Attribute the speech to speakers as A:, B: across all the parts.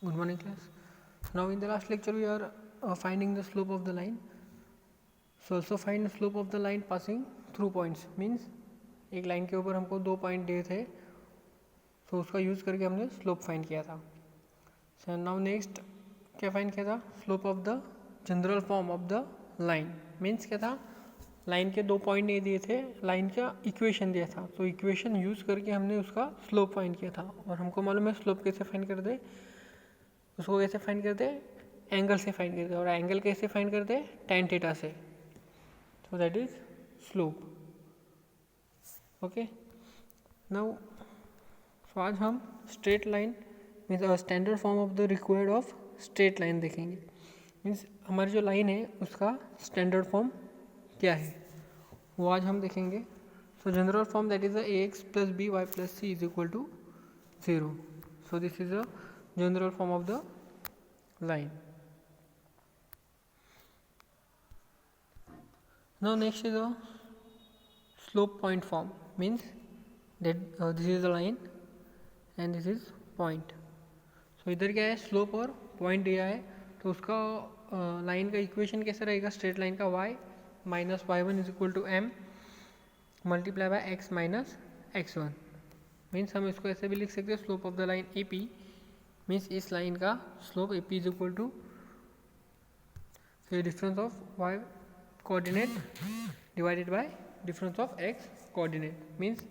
A: Good morning, class. Now in the last lecture we are finding the slope of the line. So also find the slope of the line passing through points. Means एक line के ऊपर हमको 2 point दिए थे, तो उसका use करके हमने स्लोप फाइंड किया था. सो नाउ नेक्स्ट क्या फाइंड किया था? Slope of the general form of the line. Means क्या था? लाइन के 2 पॉइंट नहीं दिए थे, लाइन का इक्वेशन दिया था, तो इक्वेशन यूज़ करके हमने उसका स्लोप फाइंड किया था. और हमको मालूम है स्लोप कैसे फाइंड करते, उसको कैसे फाइंड करते हैं? एंगल से फाइंड करते हैं. और एंगल कैसे फाइंड करते हैं? tan थीटा से. So that is slope. Okay. Now so आज हम straight line means standard form of the required of straight line देखेंगे. मीन्स हमारी जो लाइन है उसका स्टैंडर्ड फॉर्म क्या है वो आज हम देखेंगे. So general form that is a x plus b y plus c is equal to 0. So this is a general form of the line. Now next is a slope point form. Means that this is a line and this is point. So इधर क्या है? Slope और point दिया है, तो उसका line का equation कैसा रहेगा? स्ट्रेट लाइन का y minus y1 is equal to m multiply by x minus x1. Means हम इसको ऐसे भी लिख सकते हैं, slope of the line a P means इस लाइन का slope a p is equal to difference of y coordinate divided by difference of x coordinate. Means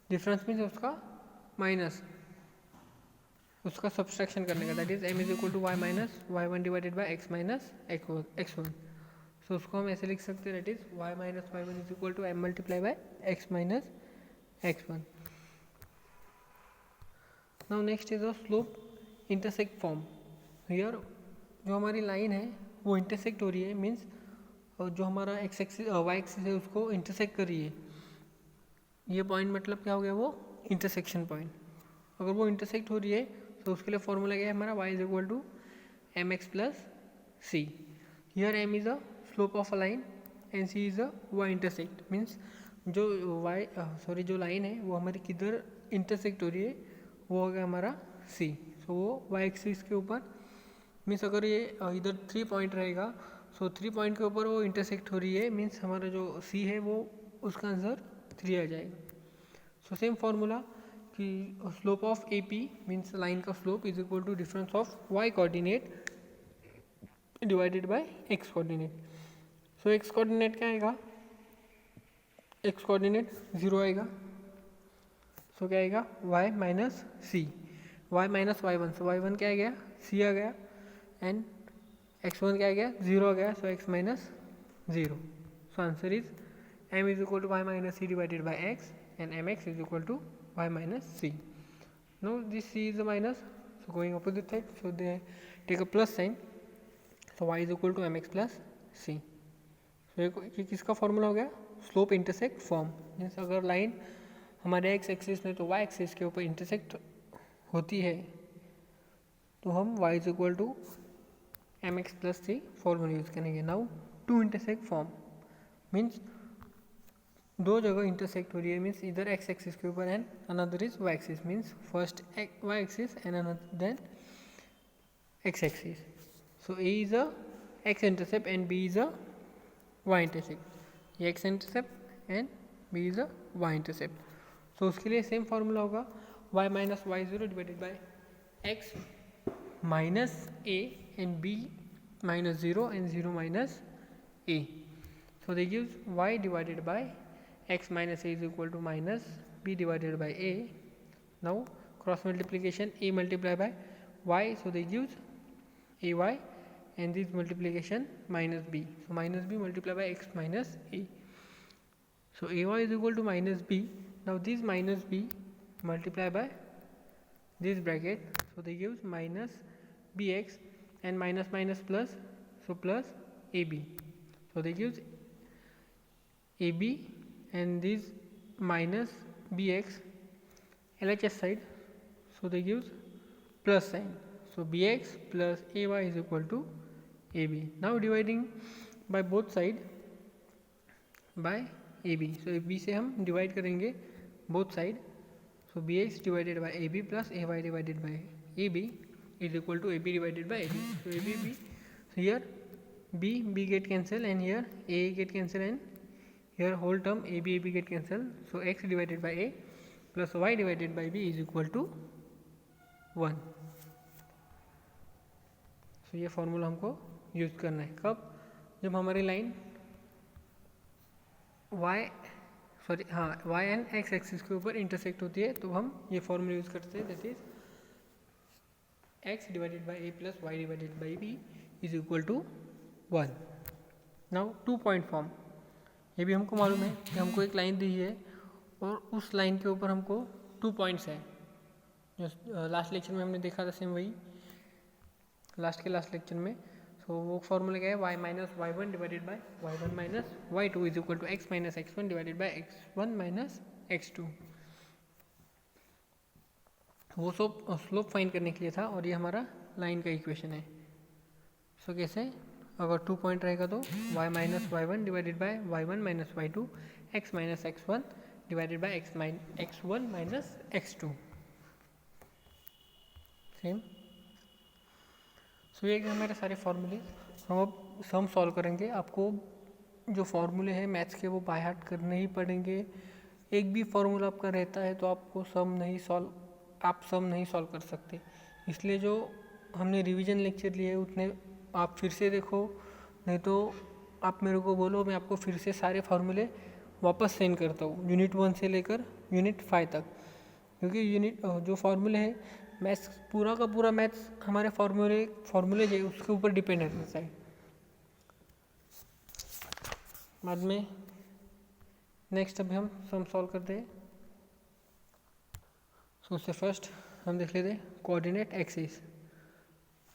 A: difference means उसका माइनस उसका सब्सट्रैक्शन करने का, that is m is equal to y minus Y one divided by x minus x one. So उसको हम ऐसे लिख सकते हैं, that is Y minus Y one is equal to M multiply by X minus x one. Now next is a slope intersect form. Here जो हमारी line है वो इंटरसेक्ट हो रही है, मीन्स जो हमारा एक्स एक्सिस वाई एक्सिस है उसको इंटरसेक्ट कर रही है. ये पॉइंट मतलब क्या हो गया? वो इंटरसेक्शन पॉइंट. अगर वो इंटरसेक्ट हो रही है तो उसके लिए फॉर्मूला क्या है हमारा? Y is equal to m x plus c. Here m is a slope of a line and c is a y intersect. Means जो जो लाइन है वो हमारी किधर इंटरसेक्ट हो रही है वो हो गया हमारा सी. सो वो वाई एक्सिस के ऊपर, मीन्स अगर ये इधर 3 पॉइंट रहेगा, सो 3 पॉइंट के ऊपर वो इंटरसेक्ट हो रही है, मीन्स हमारा जो सी है वो उसका आंसर 3 आ जाएगा. सो सेम फार्मूला कि slope of A P means line का slope is equal to difference of y coordinate divided by x coordinate. So x coordinate क्या आएगा? एक्स कोऑर्डिनेट 0 आएगा. सो क्या आएगा? y माइनस सी, वाई माइनस वाई वन. सो Y one क्या आ गया? सी आ गया. And x one क्या आ गया? 0 आ गया. So x minus 0. So answer is m is equal to y minus c divided by x and m x is equal to y minus c. No this c is a minus, so going opposite side, so they take a plus sign. So y is equal to m x plus c. So ये किसका formula हो गया? Slope intersect form. Means अगर line हमारे x axis में तो Y axis के ऊपर इंटरसेक्ट होती है तो हम y is equal to m x plus c formula use करेंगे. Now two intersect form means दो जगह इंटरसेक्ट हो रही है, मीन्स इधर एक्स एक्सिस के ऊपर and another is y axis. Means first y axis and another then x axis. So a is a x intercept and b is a y intercept. ये x intercept and b is a y intercept. तो उसके लिए same formula होगा y minus y zero divided by x minus a and b minus zero and zero minus a. So they gives y divided by x minus a is equal to minus b divided by a. Now cross multiplication a multiply by y, so they gives a y and this multiplication minus b. So minus b multiply by x minus a. So ay is equal to minus b. Now this minus b multiply by this bracket, so they gives minus bx and minus minus plus, so plus ab. So they gives ab and this minus bx LHS side, so they gives plus sign. So bx plus ay is equal to ab. Now dividing by both side by a b. So a b से हम divide करेंगे both side. So b x divided by a b plus a y divided by a b. is equal to AB divided by AB. So AB B, so here B get cancel and here A get cancel and here whole term AB get cancel. So x divided by A plus y divided by B is equal to 1. So ये formula हमको use करना है कब, जब हमारी line y and x axis के ऊपर intersect होती है, तो हम ये फॉर्मूला यूज करते हैं, that is x divided by a plus y divided by b is equal to 1. Now 2 point form, ये भी हमको मालूम है कि हमको एक लाइन दी है और उस लाइन के ऊपर हमको 2 पॉइंट्स है, जो लास्ट लेक्चर में हमने देखा था सेम वही लास्ट लेक्चर में. सो वो फॉर्मूला क्या है, y minus Y one divided by y one minus y two is equal to x minus x one divided by x one minus x two. वो स्लोप फाइंड करने के लिए था और ये हमारा लाइन का इक्वेशन है. सो कैसे, अगर 2 पॉइंट रहेगा तो y minus Y one divided by y one minus y two x minus x one divided by x one minus x two. Same. So ये हमारे सारे फॉर्मूले हम अब सम सॉल्व करेंगे. आपको जो फॉर्मूले हैं मैथ्स के वो बाय हार्ट करने ही पड़ेंगे. एक भी फॉर्मूला आपका रहता है तो आपको सम नहीं सॉल्व कर सकते. इसलिए जो हमने रिवीजन लेक्चर लिए उतने आप फिर से देखो, नहीं तो आप मेरे को बोलो मैं आपको फिर से सारे फार्मूले वापस सेंड करता हूँ यूनिट 1 से लेकर यूनिट 5 तक, क्योंकि जो फार्मूले हैं मैथ्स पूरा का पूरा मैथ्स हमारे फार्मूले जो उसके ऊपर डिपेंड रहता है. बाद में नेक्स्ट अभी हम सम सॉल्व करते हैं. सो उससे फर्स्ट हम देख लेते हैं कोऑर्डिनेट एक्सिस.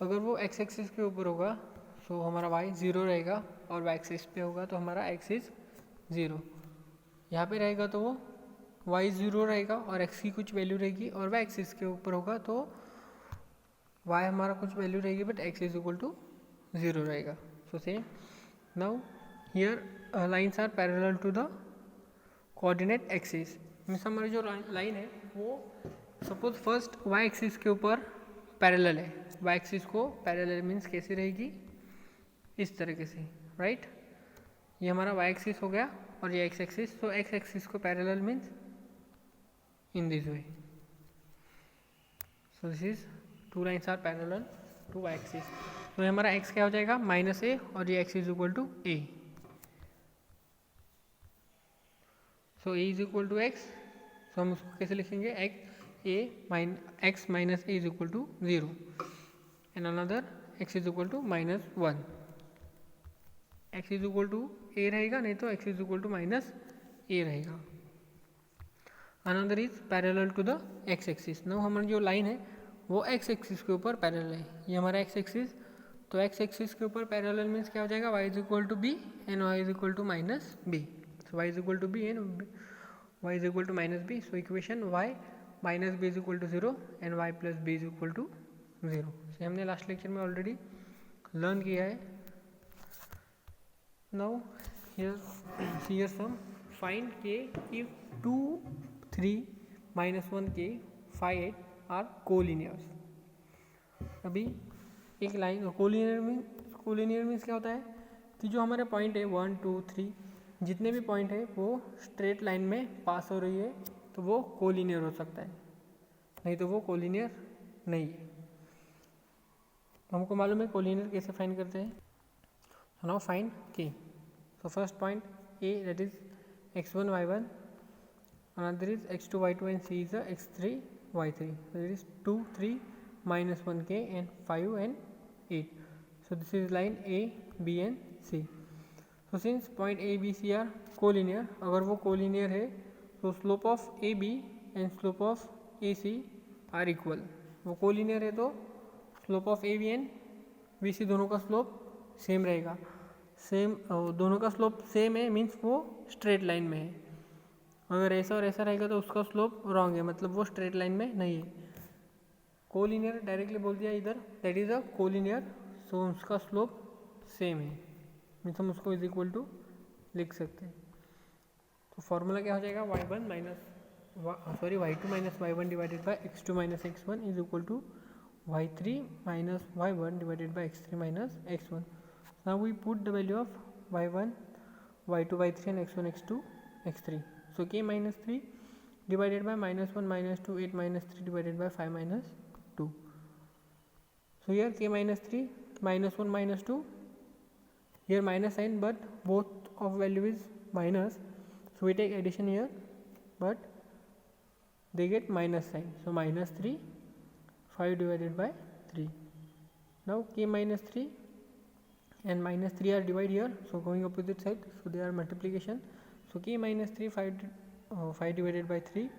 A: अगर वो एक्स एक्सिस के ऊपर होगा तो हमारा वाई 0 रहेगा और वाई एक्सिस पे होगा तो हमारा एक्स इज 0. यहाँ पे रहेगा तो वो y 0 रहेगा और x की कुछ वैल्यू रहेगी, और y एक्सिस के ऊपर होगा तो y हमारा कुछ वैल्यू रहेगी but x is equal to 0 रहेगा. So same. Now here lines are parallel to the coordinate axis. Means हमारी जो लाइन है वो सपोज फर्स्ट y एक्सिस के ऊपर पैरेलल है. y एक्सिस को पैरेलल मीन्स कैसे रहेगी, इस तरीके से, राइट. ये हमारा y एक्सिस हो गया और ये x एक्सिस. तो x एक्सिस को parallel means in this way. So this is 2 lines are parallel to y axis. तो हमारा x क्या हो जाएगा माइनस ए और ये x is equal to a. So a is equal to x. So हम उसको कैसे लिखेंगे, x minus a is equal to 0 and another x is equal to minus 1. x is equal to a रहेगा, नहीं तो x is equal to minus a रहेगा. Another is parallel to the x axis. Now हमारी जो line है वो x axis के ऊपर पैरेलल है. ये हमारा एक्स एक्सिस, तो एक्स एक्सिस के ऊपर पैरेलल मीन्स क्या हो जाएगा, y is equal to b and y is equal to minus b. So y is equal to b and y is equal to minus b. So equation y minus b is equal to 0 and y plus b is equal to 0. से हमने last lecture में already learn किया है. Now here sum find के if 2 3 -1 के 5 8 are कोलिनियर्स. अभी एक line collinear means क्या होता है कि जो हमारे पॉइंट है 1 2 3 जितने भी पॉइंट है वो स्ट्रेट लाइन में पास हो रही है तो वो कोलिनियर हो सकता है, नहीं तो वो कोलिनियर नहीं है. तो हमको मालूम है कोलिनियर कैसे फाइंड करते हैं. सो नाउ फाइंड के. So first point A that is x1 y1, another is x2 y2 and c is a x3 y3. So there is 2 3 minus 1k and 5 and 8. So this is line a b and c. So since point a b c are collinear, अगर वो collinear है तो slope of a b and slope of a c are equal. वो collinear है तो slope of a b and b c दोनों का slope same रहेगा. सेम दोनों का slope सेम है मीन्स वो स्ट्रेट लाइन में है. अगर ऐसा और ऐसा रहेगा तो उसका स्लोप रॉन्ग है, मतलब वो स्ट्रेट लाइन में नहीं है. कोलिनियर डायरेक्टली बोल दिया इधर, दैट इज अ कोलिनियर. सो उसका स्लोप सेम है मीन्स हम उसको इज इक्वल टू लिख सकते हैं. तो फॉर्मूला क्या हो जाएगा, y2 minus y1 divided by x2 minus x1 is equal to y3 minus y1 divided by x3 minus x1. Now we put the value of y1, y2, y3 and x1, x2, x3. So k minus 3 divided by minus 1 minus 2, 8 minus 3 divided by 5 minus 2. So here k minus 3 minus 1 minus 2, here minus sign but both of value is minus, so we take addition here but they get minus sign, so minus 3, 5 divided by 3. Now k minus 3 and minus 3 are divided here, so going opposite side, so they are multiplication. So k minus 3 5 divided by 3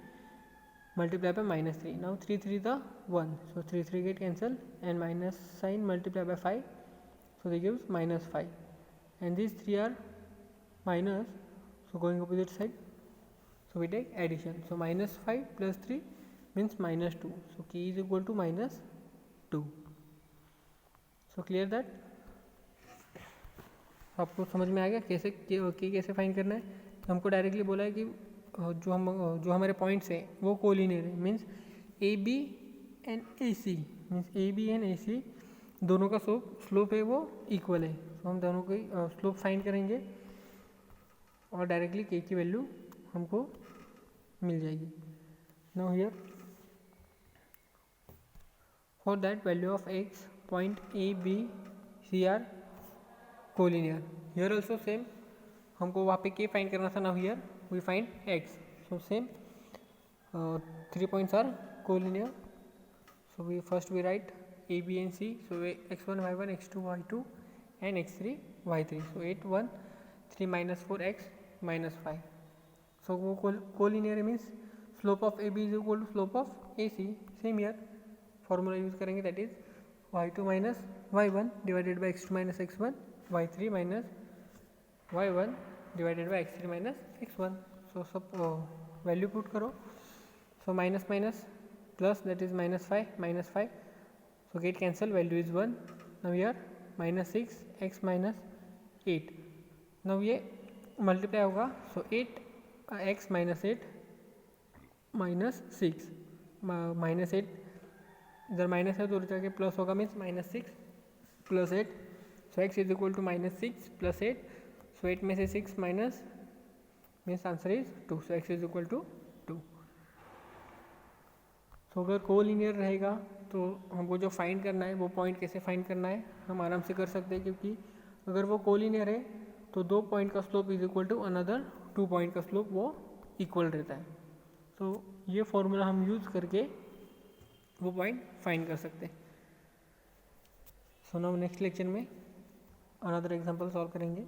A: multiplied by minus 3. Now 3 3 the 1, so 3 3 get cancelled and minus sign multiplied by 5, so they gives minus 5, and these 3 are minus, so going opposite side, so we take addition. So minus 5 plus 3 means minus 2, so k is equal to minus 2. So clear that? आपको समझ में आ गया कैसे के कैसे find करना है? हमको डायरेक्टली बोला है कि जो हमारे पॉइंट्स हैं वो कोलिनियर है, means A B and A C, means A B and A C दोनों का स्लोप है वो इक्वल है, तो हम दोनों की स्लोप फाइंड करेंगे और डायरेक्टली के की वैल्यू हमको मिल जाएगी. Now here for that value of x point a b c are collinear. Here also same, हमको वहाँ पे के फाइंड करना था. Now here we find x, so same 3 points are collinear. So we write a b and c, so x1 y1 x2 y2 and x3 y3. So 8 1 3 minus 4 x minus 5. So वो collinear means slope of ab is equal to slope of ac. Same here formula use करेंगे, that is y2 minus y1 divided by x2 minus x1, y3 minus y1 divided by x3 minus x1. So सब value put करो, so minus minus plus, that is minus 5, so get cancel, value is 1. Now here minus 6 x minus 8. now ये multiply होगा, so 8 x minus 8 minus 6 minus 8 इधर minus है तो उधर जाके plus होगा, means minus 6 plus 8. So x is equal to minus 6 plus 8. So 8 में से 6 minus means answer is 2. So x is equal to 2. So अगर कोलिनियर रहेगा तो हमको जो फाइंड करना है वो पॉइंट कैसे फाइंड करना है हम आराम से कर सकते हैं, क्योंकि अगर वो कोलिनियर है तो 2 पॉइंट का slope is equal to another 2 point का स्लोप वो इक्वल रहता है. तो ये फॉर्मूला हम यूज़ करके वो पॉइंट फाइंड कर सकते हैं. सो नाउ नेक्स्ट लेक्चर में अनदर एग्जांपल सॉल्व करेंगे.